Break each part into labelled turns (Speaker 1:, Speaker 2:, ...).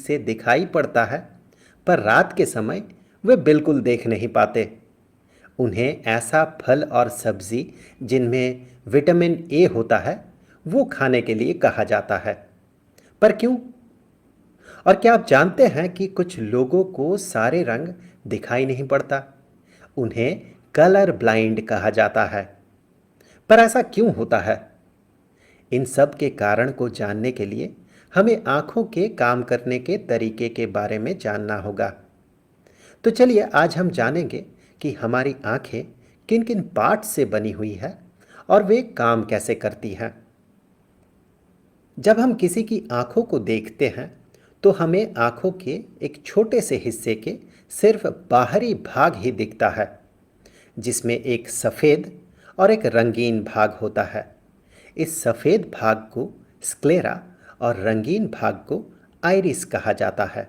Speaker 1: से दिखाई पड़ता है, पर रात के समय वे बिल्कुल देख नहीं पाते। उन्हें ऐसा फल और सब्जी जिनमें विटामिन ए होता है, वो खाने के लिए कहा जाता है। पर क्यों? और क्या आप जानते हैं कि कुछ लोगों को सारे रंग दिखाई नहीं पड़ता? उन्हें कलर ब्लाइंड कहा जाता है। पर ऐसा क्यों होता है? इन सब के कारण को जानने के लिए हमें आंखों के काम करने के तरीके के बारे में जानना होगा। तो चलिए आज हम जानेंगे कि हमारी आंखें किन किन पार्ट से बनी हुई है और वे काम कैसे करती हैं। जब हम किसी की आंखों को देखते हैं तो हमें आंखों के एक छोटे से हिस्से के सिर्फ बाहरी भाग ही दिखता है, जिसमें एक सफ़ेद और एक रंगीन भाग होता है। इस सफ़ेद भाग को स्क्लेरा और रंगीन भाग को आइरिस कहा जाता है।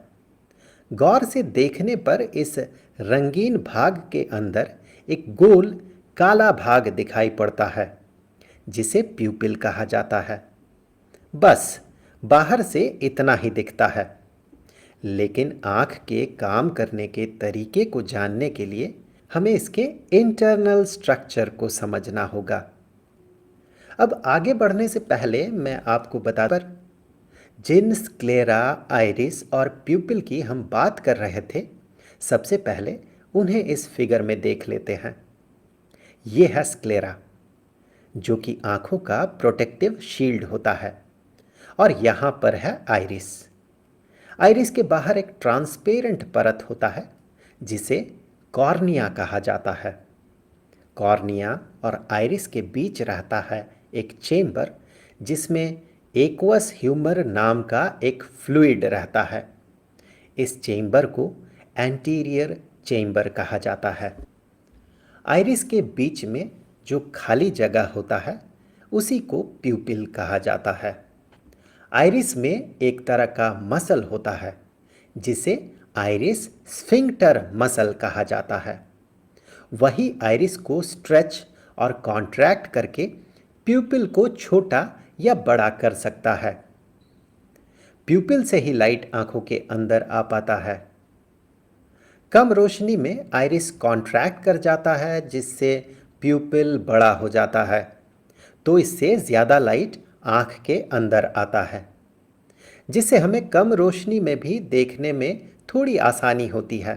Speaker 1: गौर से देखने पर इस रंगीन भाग के अंदर एक गोल काला भाग दिखाई पड़ता है, जिसे प्यूपिल कहा जाता है। बस बाहर से इतना ही दिखता है, लेकिन आँख के काम करने के तरीके को जानने के लिए हमें इसके इंटरनल स्ट्रक्चर को समझना होगा। अब आगे बढ़ने से पहले मैं आपको बता पर जिन स्क्लेरा, आइरिस और प्यूपिल की हम बात कर रहे थे, सबसे पहले उन्हें इस फिगर में देख लेते हैं। ये है स्क्लेरा, जो कि आंखों का प्रोटेक्टिव शील्ड होता है, और यहाँ पर है आइरिस। आइरिस के बाहर एक ट्रांसपेरेंट परत होता है, जिसे कॉर्निया कहा जाता है। कॉर्निया और आइरिस के बीच रहता है एक चेम्बर, जिसमें एक्वस ह्यूमर नाम का एक फ्लूइड रहता है। इस चेम्बर को एंटीरियर चेम्बर कहा जाता है। आइरिस के बीच में जो खाली जगह होता है, उसी को प्यूपिल कहा जाता है। आइरिस में एक तरह का मसल होता है, जिसे आइरिस स्फिंक्टर मसल कहा जाता है। वही आइरिस को स्ट्रेच और कॉन्ट्रैक्ट करके प्यूपिल को छोटा या बड़ा कर सकता है। प्यूपिल से ही लाइट आंखों के अंदर आ पाता है। कम रोशनी में आइरिस कॉन्ट्रैक्ट कर जाता है, जिससे प्यूपिल बड़ा हो जाता है, तो इससे ज़्यादा लाइट आंख के अंदर आता है, जिससे हमें कम रोशनी में भी देखने में थोड़ी आसानी होती है।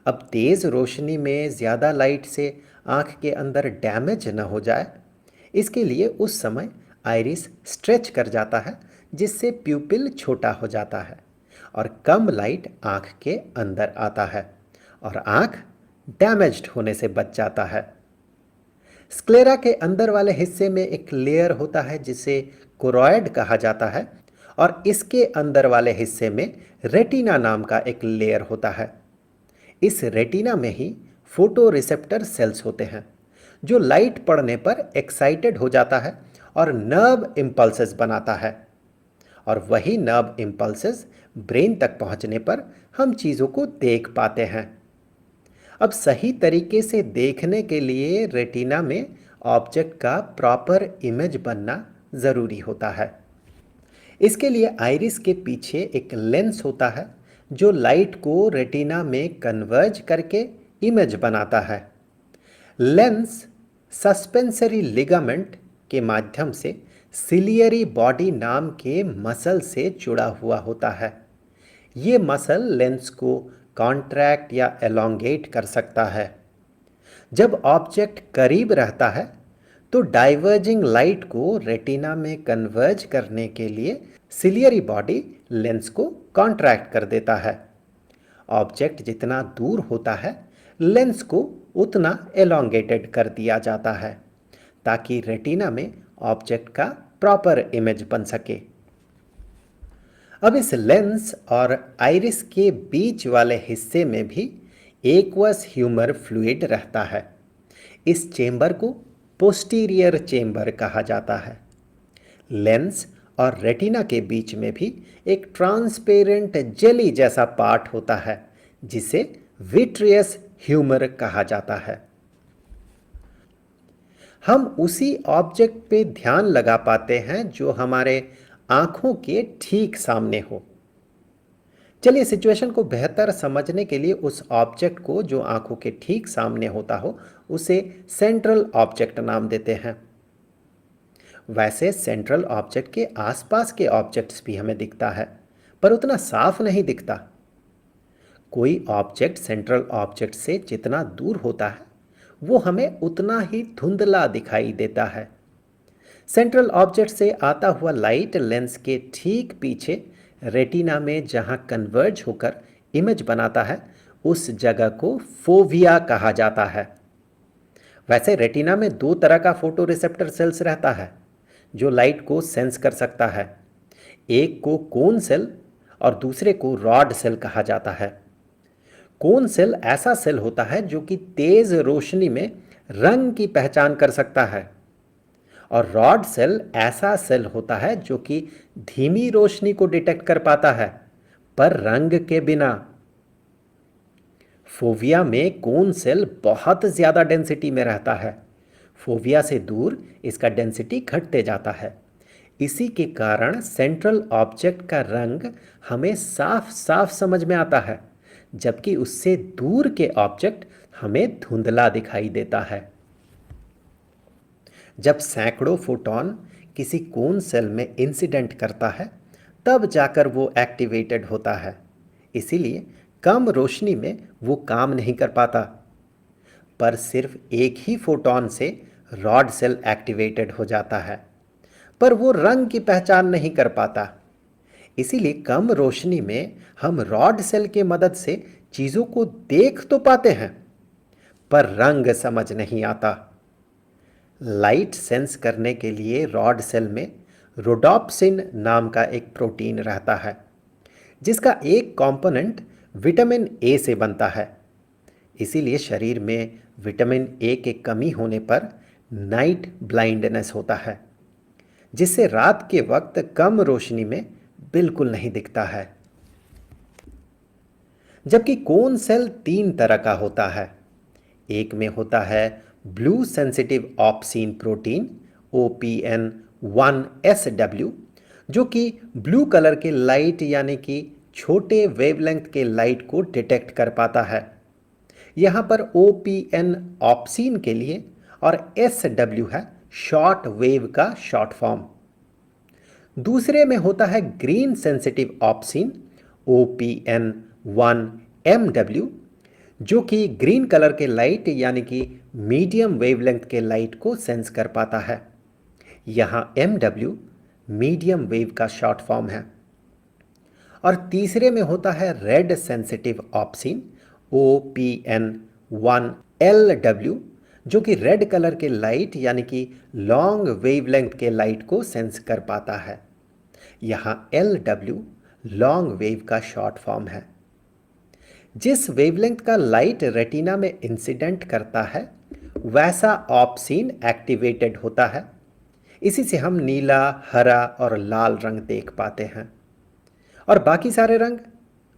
Speaker 1: अब तेज़ रोशनी में ज़्यादा लाइट से आँख के अंदर डैमेज न हो जाए, इसके लिए उस समय आइरिस स्ट्रेच कर जाता है, जिससे प्यूपिल छोटा हो जाता है और कम लाइट आँख के अंदर आता है और आँख डैमेज्ड होने से बच जाता है। स्क्लेरा के अंदर वाले हिस्से में एक लेयर होता है, जिसे कोरॉइड कहा जाता है, और इसके अंदर वाले हिस्से में रेटिना नाम का एक लेयर होता है। इस रेटिना में ही फोटो रिसेप्टर सेल्स होते हैं, जो लाइट पड़ने पर एक्साइटेड हो जाता है और नर्व इम्पल्सेस बनाता है, और वही नर्व इम्पल्सेस ब्रेन तक पहुंचने पर हम चीज़ों को देख पाते हैं। अब सही तरीके से देखने के लिए रेटिना में ऑब्जेक्ट का प्रॉपर इमेज बनना ज़रूरी होता है। इसके लिए आइरिस के पीछे एक लेंस होता है, जो लाइट को रेटिना में कन्वर्ज करके इमेज बनाता है। लेंस सस्पेंसरी लिगामेंट के माध्यम से सिलियरी बॉडी नाम के मसल से जुड़ा हुआ होता है। ये मसल लेंस को कॉन्ट्रैक्ट या एलोंगेट कर सकता है। जब ऑब्जेक्ट करीब रहता है तो डाइवर्जिंग लाइट को रेटिना में कन्वर्ज करने के लिए सिलियरी बॉडी लेंस को कॉन्ट्रैक्ट कर देता है। ऑब्जेक्ट जितना दूर होता है, लेंस को उतना एलोंगेटेड कर दिया जाता है, ताकि रेटिना में ऑब्जेक्ट का प्रॉपर इमेज बन सके। अब इस लेंस और आइरिस के बीच वाले हिस्से में भी एक्वस ह्यूमर फ्लूइड रहता है। इस चेंबर को पोस्टीरियर चेंबर कहा जाता है। लेंस और रेटिना के बीच में भी एक ट्रांसपेरेंट जेली जैसा पार्ट होता है, जिसे विट्रियस ह्यूमर कहा जाता है। हम उसी ऑब्जेक्ट पे ध्यान लगा पाते हैं जो हमारे आंखों के ठीक सामने हो। चलिए सिचुएशन को बेहतर समझने के लिए उस ऑब्जेक्ट को जो आंखों के ठीक सामने होता हो उसे सेंट्रल ऑब्जेक्ट नाम देते हैं। वैसे सेंट्रल ऑब्जेक्ट के आसपास के ऑब्जेक्ट्स भी हमें दिखता है, पर उतना साफ नहीं दिखता। कोई ऑब्जेक्ट सेंट्रल ऑब्जेक्ट से जितना दूर होता है वो हमें उतना ही धुंधला दिखाई देता है। सेंट्रल ऑब्जेक्ट से आता हुआ लाइट लेंस के ठीक पीछे रेटिना में जहां कन्वर्ज होकर इमेज बनाता है उस जगह को फोविया कहा जाता है। वैसे रेटिना में दो तरह का फोटो रिसेप्टर सेल्स रहता है जो लाइट को सेंस कर सकता है। एक को कोन सेल और दूसरे को रॉड सेल कहा जाता है। कोन सेल ऐसा सेल होता है जो कि तेज रोशनी में रंग की पहचान कर सकता है, और रॉड सेल ऐसा सेल होता है जो कि धीमी रोशनी को डिटेक्ट कर पाता है पर रंग के बिना। फोविया में कोन सेल बहुत ज्यादा डेंसिटी में रहता है। फोविया से दूर इसका डेंसिटी घटते जाता है। इसी के कारण सेंट्रल ऑब्जेक्ट का रंग हमें साफ साफ समझ में आता है, जबकि उससे दूर के ऑब्जेक्ट हमें धुंधला दिखाई देता है। जब सैकड़ों फोटॉन किसी कोन सेल में इंसिडेंट करता है तब जाकर वो एक्टिवेटेड होता है। इसीलिए कम रोशनी में वो काम नहीं कर पाता। पर सिर्फ एक ही फोटॉन से रॉड सेल एक्टिवेटेड हो जाता है, पर वो रंग की पहचान नहीं कर पाता। इसीलिए कम रोशनी में हम रॉड सेल के मदद से चीज़ों को देख तो पाते हैं पर रंग समझ नहीं आता। लाइट सेंस करने के लिए रॉड सेल में रोडोप्सिन नाम का एक प्रोटीन रहता है जिसका एक कंपोनेंट विटामिन ए से बनता है। इसीलिए शरीर में विटामिन ए के कमी होने पर नाइट ब्लाइंडनेस होता है, जिससे रात के वक्त कम रोशनी में बिल्कुल नहीं दिखता है। जबकि कोन सेल तीन तरह का होता है। एक में होता है blue sensitive obscene protein OPN1SW, जो कि ब्लू कलर के लाइट यानी कि छोटे वेवलेंथ के लाइट को डिटेक्ट कर पाता है। यहाँ पर OPN ऑप्सिन के लिए और SW है शॉर्ट वेव का शॉर्ट फॉर्म। दूसरे में होता है ग्रीन सेंसिटिव ऑप्सिन OPN1MW, जो कि ग्रीन कलर के लाइट यानी कि मीडियम वेवलेंथ के लाइट को सेंस कर पाता है। यहाँ MW मीडियम वेव का शॉर्ट फॉर्म है। और तीसरे में होता है रेड सेंसिटिव ऑप्सिन OPN1LW, जो कि रेड कलर के लाइट यानी कि लॉन्ग वेवलेंथ के लाइट को सेंस कर पाता है। यहाँ LW लॉन्ग वेव का शॉर्ट फॉर्म है। जिस वेवलेंथ का लाइट रेटिना में इंसिडेंट करता है वैसा ऑप्सिन एक्टिवेटेड होता है। इसी से हम नीला, हरा और लाल रंग देख पाते हैं। और बाकी सारे रंग,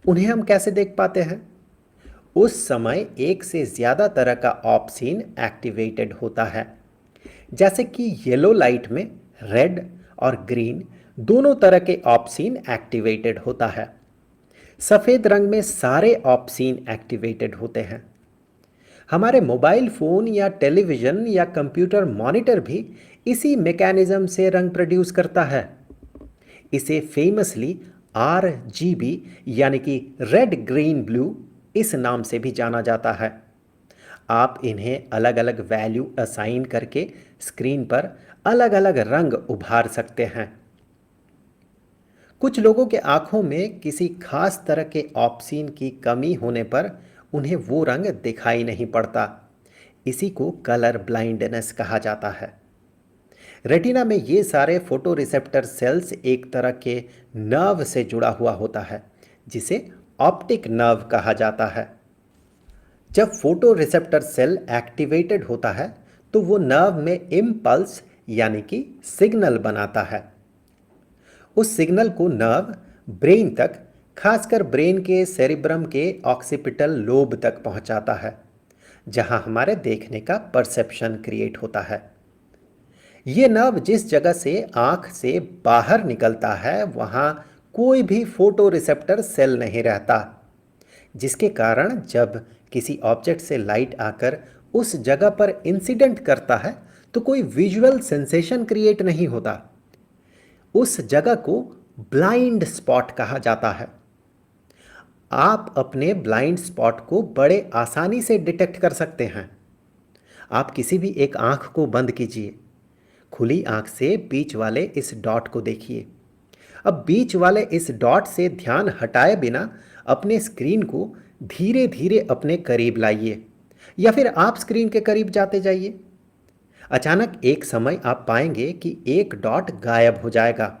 Speaker 1: उन्हें हम कैसे देख पाते हैं? उस समय एक से ज़्यादा तरह का ऑप्सिन एक्टिवेटेड होता है। जैसे कि येलो लाइट में रेड और ग्रीन दोनों तरह के ऑप्सिन एक्टिवेटेड होता है। सफ़ेद रंग में सारे ऑप्सिन एक्टिवेटेड होते हैं। हमारे मोबाइल फ़ोन या टेलीविज़न या कंप्यूटर मॉनिटर भी इसी मैकेनिज़्म से रंग प्रोड्यूस करता है। इसे फेमसली RGB यानी कि रेड ग्रीन ब्लू इस नाम से भी जाना जाता है। आप इन्हें अलग अलग वैल्यू असाइन करके स्क्रीन पर अलग अलग रंग उभार सकते हैं। कुछ लोगों के आंखों में किसी खास तरह के ऑप्सिन की कमी होने पर उन्हें वो रंग दिखाई नहीं पड़ता। इसी को कलर ब्लाइंडनेस कहा जाता है। रेटिना में ये सारे फोटो रिसेप्टर सेल्स एक तरह के नर्व से जुड़ा हुआ होता है जिसे ऑप्टिक नर्व कहा जाता है। जब फोटो रिसेप्टर सेल एक्टिवेटेड होता है तो वो नर्व में इम्पल्स यानी कि सिग्नल बनाता है। उस सिग्नल को नर्व ब्रेन तक, खासकर ब्रेन के सेरिब्रम के ऑक्सीपिटल लोब तक पहुंचाता है, जहां हमारे देखने का परसेप्शन क्रिएट होता है। ये नर्व जिस जगह से आंख से बाहर निकलता है वहां कोई भी फोटो रिसेप्टर सेल नहीं रहता, जिसके कारण जब किसी ऑब्जेक्ट से लाइट आकर उस जगह पर इंसिडेंट करता है तो कोई विजुअल सेंसेशन क्रिएट नहीं होता। उस जगह को ब्लाइंड स्पॉट कहा जाता है। आप अपने ब्लाइंड स्पॉट को बड़े आसानी से डिटेक्ट कर सकते हैं। आप किसी भी एक आंख को बंद कीजिए, खुली आंख से बीच वाले इस डॉट को देखिए। अब बीच वाले इस डॉट से ध्यान हटाए बिना अपने स्क्रीन को धीरे धीरे अपने करीब लाइए, या फिर आप स्क्रीन के करीब जाते जाइए। अचानक एक समय आप पाएंगे कि एक डॉट गायब हो जाएगा।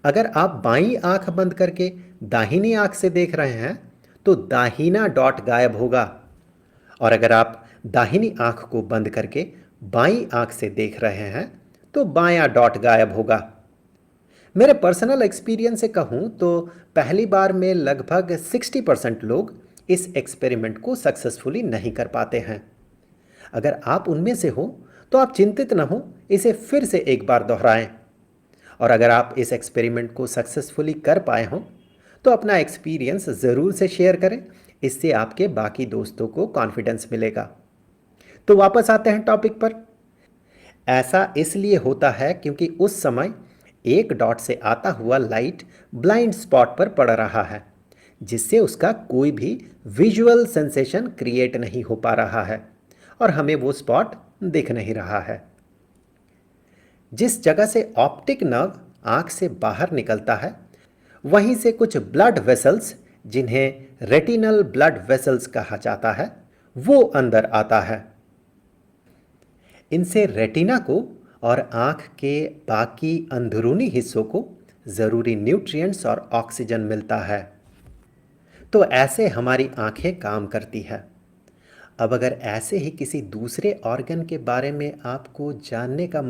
Speaker 1: अगर आप बाईं आंख बंद करके दाहिनी आंख से देख रहे हैं तो दाहिना डॉट गायब होगा, और अगर आप दाहिनी आंख को बंद करके बाईं आंख से देख रहे हैं तो बायां डॉट गायब होगा। मेरे पर्सनल एक्सपीरियंस से कहूँ तो पहली बार में लगभग 60% लोग इस एक्सपेरिमेंट को सक्सेसफुली नहीं कर पाते हैं। अगर आप उनमें से हो तो आप चिंतित न हो, इसे फिर से एक बार दोहराएं। और अगर आप इस एक्सपेरिमेंट को सक्सेसफुली कर पाए हों तो अपना एक्सपीरियंस ज़रूर से शेयर करें, इससे आपके बाकी दोस्तों को कॉन्फिडेंस मिलेगा। तो वापस आते हैं टॉपिक पर। ऐसा इसलिए होता है क्योंकि उस समय एक डॉट से आता हुआ लाइट ब्लाइंड स्पॉट पर पड़ रहा है, जिससे उसका कोई भी विजुअल सेंसेशन क्रिएट नहीं हो पा रहा है और हमें वो स्पॉट दिख नहीं रहा है। जिस जगह से ऑप्टिक नर्व आंख से बाहर निकलता है, वहीं से कुछ ब्लड वेसल्स, जिन्हें रेटिनल ब्लड वेसल्स कहा जाता है, वो अंदर आता है। इनसे रेटिना को और आंख के बाकी अंदरूनी हिस्सों को ज़रूरी न्यूट्रिएंट्स और ऑक्सीजन मिलता है। तो ऐसे हमारी आंखें काम करती है। अब अगर ऐसे ही किसी दूसरे ऑर्गन के बारे में आपको जानने का